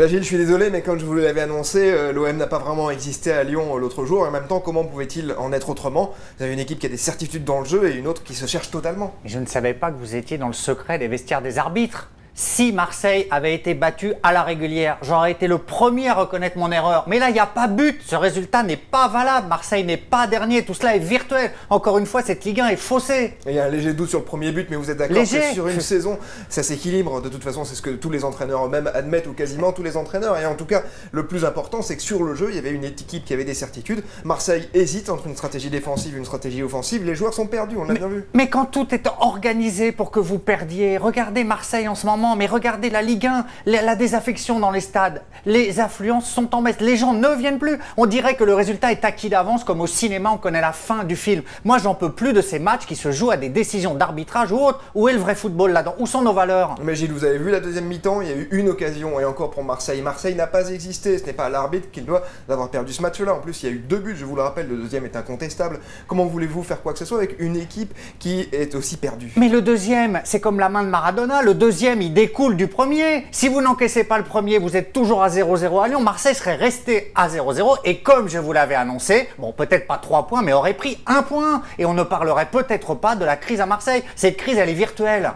Gilles, je suis désolé, mais comme je vous l'avais annoncé, l'OM n'a pas vraiment existé à Lyon l'autre jour. Et en même temps, comment pouvait-il en être autrement? Vous avez une équipe qui a des certitudes dans le jeu et une autre qui se cherche totalement. Je ne savais pas que vous étiez dans le secret des vestiaires des arbitres. Si Marseille avait été battu à la régulière, j'aurais été le premier à reconnaître mon erreur. Mais là, il n'y a pas but. Ce résultat n'est pas valable. Marseille n'est pas dernier. Tout cela est virtuel. Encore une fois, cette Ligue 1 est faussée. Il y a un léger doute sur le premier but, mais vous êtes d'accord que sur une saison, ça s'équilibre. De toute façon, c'est ce que tous les entraîneurs eux-mêmes admettent, ou quasiment tous les entraîneurs. Et en tout cas, le plus important, c'est que sur le jeu, il y avait une équipe qui avait des certitudes. Marseille hésite entre une stratégie défensive et une stratégie offensive. Les joueurs sont perdus, on l'a bien vu. Mais quand tout est organisé pour que vous perdiez, regardez Marseille en ce moment, mais regardez la Ligue 1, la désaffection dans les stades, les affluences sont en baisse, les gens ne viennent plus. On dirait que le résultat est acquis d'avance, comme au cinéma, on connaît la fin du film. Moi, j'en peux plus de ces matchs qui se jouent à des décisions d'arbitrage ou autre. Où est le vrai football là-dedans? Où sont nos valeurs? Mais Gilles, vous avez vu la deuxième mi-temps, il y a eu une occasion, et encore pour Marseille. Marseille n'a pas existé, ce n'est pas à l'arbitre qu'il doit d'avoir perdu ce match-là. En plus, il y a eu 2 buts, je vous le rappelle, le deuxième est incontestable. Comment voulez-vous faire quoi que ce soit avec une équipe qui est aussi perdue? Mais le deuxième, c'est comme la main de Maradona, le deuxième, il découle du premier. Si vous n'encaissez pas le premier, vous êtes toujours à 0-0 à Lyon, Marseille serait resté à 0-0 et comme je vous l'avais annoncé, bon peut-être pas 3 points mais aurait pris 1 point et on ne parlerait peut-être pas de la crise à Marseille. Cette crise elle est virtuelle.